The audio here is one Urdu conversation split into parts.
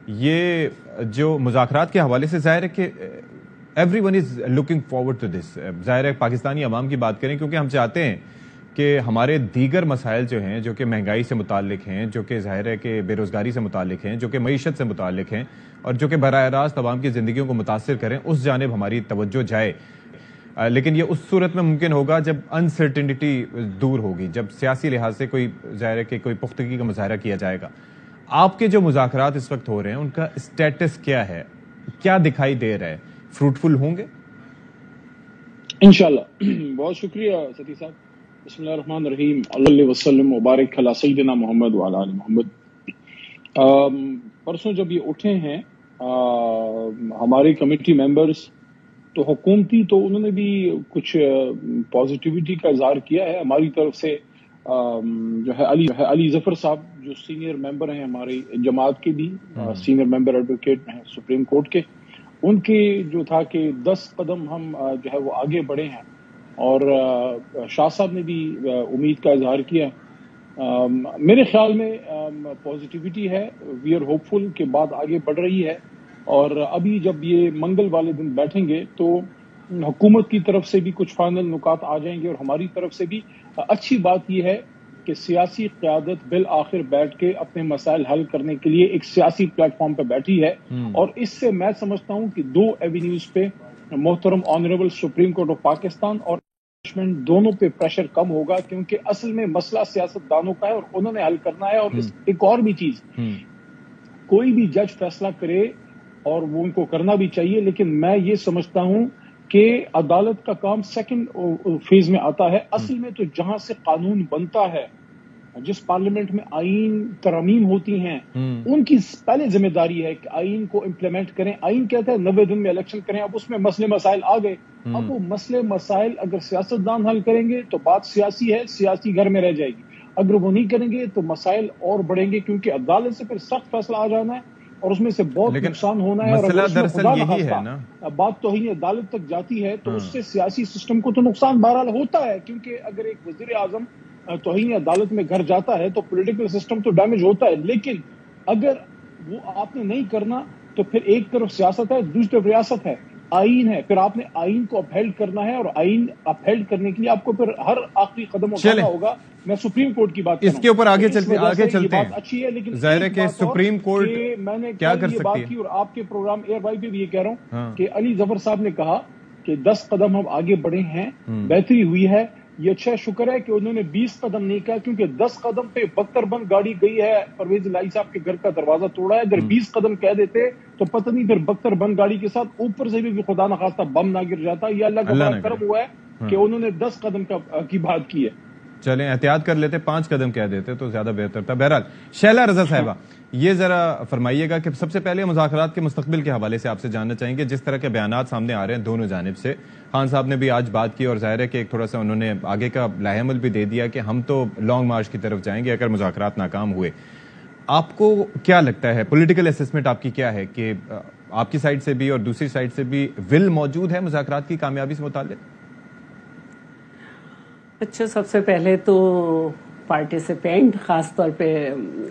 یہ جو مذاکرات کے حوالے سے ظاہر ہے کہ everyone is looking forward to this. ظاہر ہے پاکستانی عوام کی بات کریں کیونکہ ہم چاہتے ہیں کہ ہمارے دیگر مسائل جو ہیں، جو کہ مہنگائی سے متعلق ہیں، جو کہ ظاہر ہے کہ بے روزگاری سے متعلق ہیں، جو کہ معیشت سے متعلق ہیں اور جو کہ براہ راست عوام کی زندگیوں کو متاثر کریں، اس جانب ہماری توجہ جائے. لیکن یہ اس صورت میں ممکن ہوگا جب انسرٹنٹی دور ہوگی، جب سیاسی لحاظ سے کوئی ظاہر ہے کہ کوئی پختگی کا مظاہرہ کیا جائے گا. آپ کے جو مذاکرات اس وقت ہو رہے ہیں ان کا اسٹیٹس کیا ہے، کیا دکھائی دے رہا ہے؟ فروٹفل ہوں گے انشاءاللہ؟ بہت شکریہ ستی صاحب. بسم اللہ الرحمن الرحیم. اللہ وسلم وبارک علی سیدنا محمد وعلی آل محمد. پرسوں جب یہ اٹھے ہیں ہمارے کمیٹی ممبرز تو حکومتی، تو انہوں نے بھی کچھ پازیٹیوٹی کا اظہار کیا ہے ہماری طرف سے. جو ہے علی ظفر صاحب جو سینئر ممبر ہیں ہماری جماعت کے بھی، سینئر ممبر ایڈوکیٹ ہیں سپریم کورٹ کے، ان کے جو تھا کہ 10 قدم ہم جو ہے وہ آگے بڑھے ہیں. اور شاہ صاحب نے بھی امید کا اظہار کیا. میرے خیال میں پازیٹیوٹی ہے. وی آر ہوپ فل کہ بات آگے بڑھ رہی ہے. اور ابھی جب یہ منگل والے دن بیٹھیں گے تو حکومت کی طرف سے بھی کچھ فائنل نکات آ جائیں گے اور ہماری طرف سے بھی. اچھی بات یہ ہے کہ سیاسی قیادت بالآخر بیٹھ کے اپنے مسائل حل کرنے کے لیے ایک سیاسی پلیٹ فارم پہ بیٹھی ہے. اور اس سے میں سمجھتا ہوں کہ 2 ایونیوز پہ محترم honourable supreme court of Pakistan اور دونوں پہ پریشر کم ہوگا، کیونکہ اصل میں مسئلہ سیاست دانوں کا ہے اور انہوں نے حل کرنا ہے. اور ایک اور بھی چیز، کوئی بھی جج فیصلہ کرے اور وہ ان کو کرنا بھی چاہیے، لیکن میں یہ سمجھتا ہوں کہ عدالت کا کام سیکنڈ فیز میں آتا ہے. اصل میں تو جہاں سے قانون بنتا ہے، جس پارلیمنٹ میں آئین ترامیم ہوتی ہیں، ان کی پہلے ذمہ داری ہے کہ آئین کو امپلیمنٹ کریں. آئین کہتا ہے 90 دن میں الیکشن کریں. اب اس میں مسئلے مسائل آ گئے. اب وہ مسئلے مسائل اگر سیاستدان حل کریں گے تو بات سیاسی ہے، سیاسی گھر میں رہ جائے گی. اگر وہ نہیں کریں گے تو مسائل اور بڑھیں گے، کیونکہ عدالت سے پھر سخت فیصلہ آ جانا ہے اور اس میں سے بہت نقصان ہونا ہے. اور مسئلہ دراصل یہی ہے نا، بات توہین عدالت تک جاتی ہے تو اس سے سیاسی سسٹم کو تو نقصان بہرحال ہوتا ہے. کیونکہ اگر ایک وزیر اعظم توہین عدالت میں گھر جاتا ہے تو پولیٹیکل سسٹم تو ڈیمیج ہوتا ہے. لیکن اگر وہ آپ نے نہیں کرنا تو پھر ایک طرف سیاست ہے، دوسری طرف ریاست ہے، آئین ہے. پھر آپ نے آئین کو اپہیلڈ کرنا ہے اور آئین اپہیلڈ کرنے کے لیے آپ کو پھر ہر آخری قدم اٹھانا ہوگا. میں سپریم کورٹ کی بات کروں، اس کے اوپر آگے چلتے ہیں. بات اچھی ہے، لیکن ظاہر ہے کہ سپریم کورٹ میں نے کیا کر یہ بات کی اور آپ کے پروگرام ایئر وائی پہ بھی یہ کہہ رہا ہوں کہ علی ظفر صاحب نے کہا کہ 10 قدم ہم آگے بڑھے ہیں، بہتری ہوئی ہے. یہ اچھا شکر ہے کہ انہوں نے 20 قدم نہیں کہا، کیونکہ 10 قدم پہ بختر بند گاڑی گئی ہے، پرویز الہی صاحب کے گھر کا دروازہ توڑا ہے. اگر 20 قدم کہہ دیتے تو پتہ نہیں پھر بختر بند گاڑی کے ساتھ اوپر سے بھی خدا نخواستہ بم نہ گر جاتا. یہ اللہ کا بڑا کرم ہوا ہے کہ انہوں نے 10 قدم کی بات کی ہے. چلیں احتیاط کر لیتے، 5 قدم کہہ دیتے تو زیادہ بہتر تھا. بہرحال شیلا رضا صاحبہ، یہ ذرا فرمائیے گا کہ سب سے پہلے مذاکرات کے مستقبل کے حوالے سے آپ سے جاننا چاہیں گے. جس طرح کے بیانات سامنے آ رہے ہیں دونوں جانب سے، خان صاحب نے بھی آج بات کی اور ظاہر ہے کہ ایک تھوڑا سا انہوں نے آگے کا لاہ عمل بھی دے دیا کہ ہم تو لانگ مارچ کی طرف جائیں گے اگر مذاکرات ناکام ہوئے. آپ کو کیا لگتا ہے، پولیٹیکل اسسمنٹ آپ کی کیا ہے کہ آپ کی سائڈ سے بھی اور دوسری سائڈ سے بھی ول موجود ہے مذاکرات کی کامیابی سے متعلق؟ اچھا، سب سے پہلے تو پارٹیسپینٹ، خاص طور پہ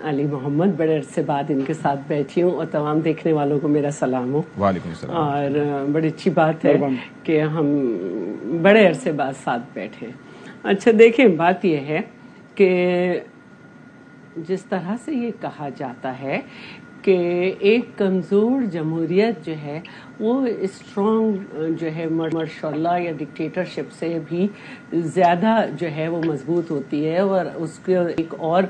علی محمد، بڑے عرصے بعد ان کے ساتھ بیٹھی ہوں اور تمام دیکھنے والوں کو میرا سلام ہو. وعلیکم السلام. اور بڑی اچھی بات ہے کہ ہم بڑے عرصے بعد ساتھ بیٹھے. اچھا دیکھیں، بات یہ ہے کہ جس طرح سے یہ کہا جاتا ہے کہ ایک کمزور جمہوریت جو ہے وہ اسٹرانگ جو ہے ماشاءاللہ یا ڈکٹیٹرشپ سے بھی زیادہ جو ہے وہ مضبوط ہوتی ہے. اور اس کے ایک اور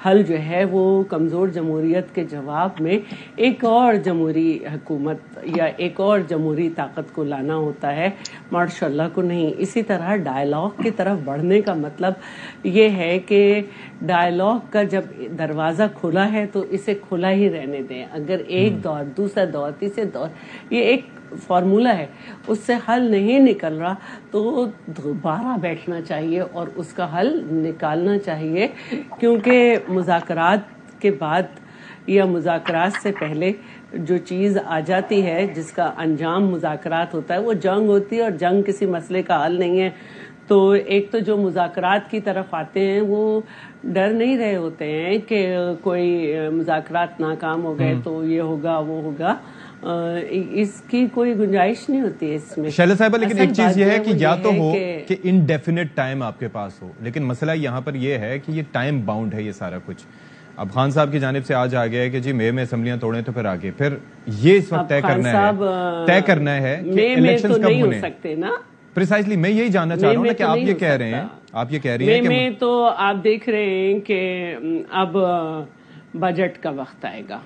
حل جو ہے وہ کمزور جمہوریت کے جواب میں ایک اور جمہوری حکومت یا ایک اور جمہوری طاقت کو لانا ہوتا ہے، ماشاءاللہ کو نہیں. اسی طرح ڈائلاگ کی طرف بڑھنے کا مطلب یہ ہے کہ ڈائلاگ کا جب دروازہ کھلا ہے تو اسے کھلا ہی رہنے دیں. اگر ایک دور، دوسرا دور، تیسرے دور، یہ ایک فارمولہ ہے، اس سے حل نہیں نکل رہا تو دوبارہ بیٹھنا چاہیے اور اس کا حل نکالنا چاہیے. کیونکہ مذاکرات کے بعد یا مذاکرات سے پہلے جو چیز آ جاتی ہے جس کا انجام مذاکرات ہوتا ہے وہ جنگ ہوتی ہے، اور جنگ کسی مسئلے کا حل نہیں ہے. تو ایک تو جو مذاکرات کی طرف آتے ہیں وہ ڈر نہیں رہے ہوتے ہیں کہ کوئی مذاکرات ناکام ہو گئے تو یہ ہوگا وہ ہوگا، اس کی کوئی گنجائش نہیں ہوتی ہے اس میں. شیلا صاحبہ لیکن ایک چیز یہ ہے کہ یا تو ہو کہ انڈیفینٹ ٹائم آپ کے پاس ہو، لیکن مسئلہ یہاں پر یہ ہے کہ یہ ٹائم باؤنڈ ہے یہ سارا کچھ. اب خان صاحب کی جانب سے آج آ گیا ہے کہ جی مئی میں اسمبلیاں توڑیں تو پھر آگے پھر یہ اس وقت طے کرنا ہے کہ الیکشنز کب ہونے سکتے نا. پریسائزلی میں یہی جاننا چاہ رہا ہوں کہ آپ یہ کہہ رہے ہیں، آپ یہ کہہ رہی ہیں کہ میں تو آپ دیکھ رہے ہیں کہ اب بجٹ کا وقت آئے گا.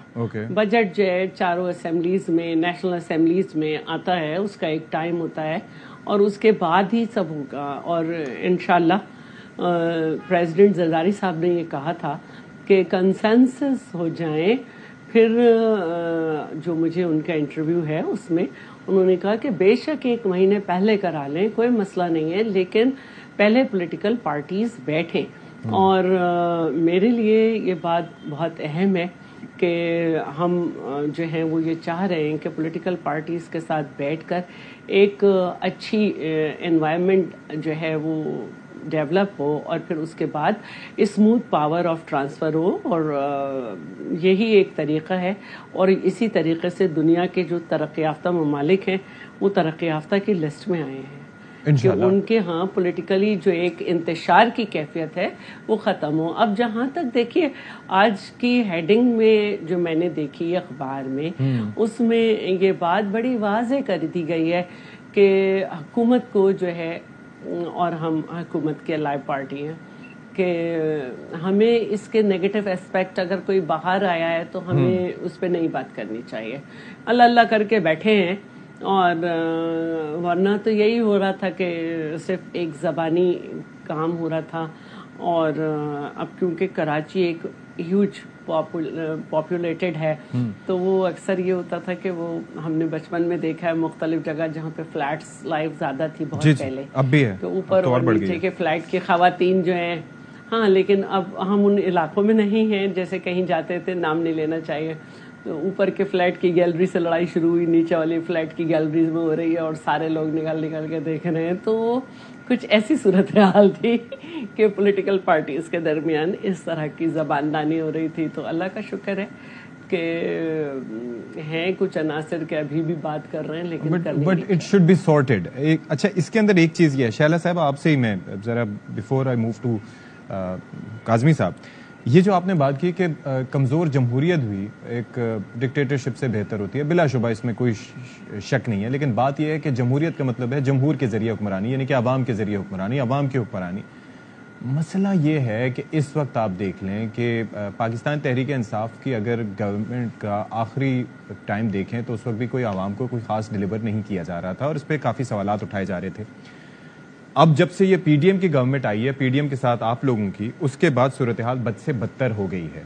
بجٹ جو ہے چاروں اسمبلیز میں، نیشنل اسمبلیز میں آتا ہے، اس کا ایک ٹائم ہوتا ہے اور اس کے بعد ہی سب ہوگا. اور انشاءاللہ پریزیڈنٹ زرداری صاحب نے یہ کہا تھا کہ کنسنسس ہو جائیں. پھر جو مجھے ان کا انٹرویو ہے اس میں انہوں نے کہا کہ بے شک 1 مہینے پہلے کرا لیں، کوئی مسئلہ نہیں ہے، لیکن پہلے پولیٹیکل پارٹیز بیٹھیں. اور میرے لیے یہ بات بہت اہم ہے کہ ہم جو ہیں وہ یہ چاہ رہے ہیں کہ پولیٹیکل پارٹیز کے ساتھ بیٹھ کر ایک اچھی انوائرمنٹ جو ہے وہ ڈیولپ ہو اور پھر اس کے بعد اسموتھ پاور آف ٹرانسفر ہو. اور یہی ایک طریقہ ہے اور اسی طریقے سے دنیا کے جو ترقی یافتہ ممالک ہیں وہ ترقی یافتہ کی لسٹ میں آئے ہیں کہ ان کے ہاں پولیٹیکلی جو ایک انتشار کی کیفیت ہے وہ ختم ہو. اب جہاں تک دیکھیے آج کی ہیڈنگ میں جو میں نے دیکھی اخبار میں، اس میں یہ بات بڑی واضح کر دی گئی ہے کہ حکومت کو جو ہے، اور ہم حکومت کے لائب پارٹی ہیں، کہ ہمیں اس کے نیگیٹو اسپیکٹ اگر کوئی باہر آیا ہے تو ہمیں اس پہ نہیں بات کرنی چاہیے. اللہ اللہ کر کے بیٹھے ہیں. اور ورنہ تو یہی ہو رہا تھا کہ صرف ایک زبانی کام ہو رہا تھا. اور اب کیونکہ کراچی ایک ہیوج پاپولیٹڈ ہے تو وہ اکثر یہ ہوتا تھا کہ وہ ہم نے بچپن میں دیکھا ہے مختلف جگہ جہاں پہ فلیٹس لائف زیادہ تھی بہت پہلے، اب بھی ہے تو اوپر اور نیچے کے فلیٹ کی خواتین جو ہیں، ہاں لیکن اب ہم ان علاقوں میں نہیں ہیں جیسے کہیں جاتے تھے، نام نہیں لینا چاہیے. تو اوپر کے فلیٹ کی گیلری سے لڑائی شروع ہوئی، نیچے والی فلیٹ کی گیلریز میں ہو رہی ہے اور سارے لوگ نکل کے دیکھ رہے ہیں. تو کچھ ایسی صورتحال تھی کہ پولیٹیکل پارٹیز کے درمیان اس طرح کی زباندانی ہو رہی تھی. تو اللہ کا شکر ہے کہ ہیں کچھ عناصر کے ابھی بھی بات کر رہے ہیں، لیکن but it should be sorted. اچھا اس کے اندر ایک چیز یہ ہے شیلا صاحب، آپ سے ہی میں ذرا before I move to Kazmi صاحب، یہ جو آپ نے بات کی کہ کمزور جمہوریت ہوئی ایک ڈکٹیٹرشپ سے بہتر ہوتی ہے، بلا شبہ اس میں کوئی شک نہیں ہے. لیکن بات یہ ہے کہ جمہوریت کا مطلب ہے جمہور کے ذریعے حکمرانی، یعنی کہ عوام کے ذریعے حکمرانی، عوام کی حکمرانی. مسئلہ یہ ہے کہ اس وقت آپ دیکھ لیں کہ پاکستان تحریک انصاف کی اگر گورنمنٹ کا آخری ٹائم دیکھیں تو اس وقت بھی کوئی عوام کو کوئی خاص ڈیلیور نہیں کیا جا رہا تھا اور اس پہ کافی سوالات اٹھائے جا رہے تھے. اب جب سے یہ پی ڈی ایم کی گورنمنٹ آئی ہے، پی ڈی ایم کے ساتھ آپ لوگوں کی، اس کے بعد صورتحال بد سے بدتر ہو گئی ہے.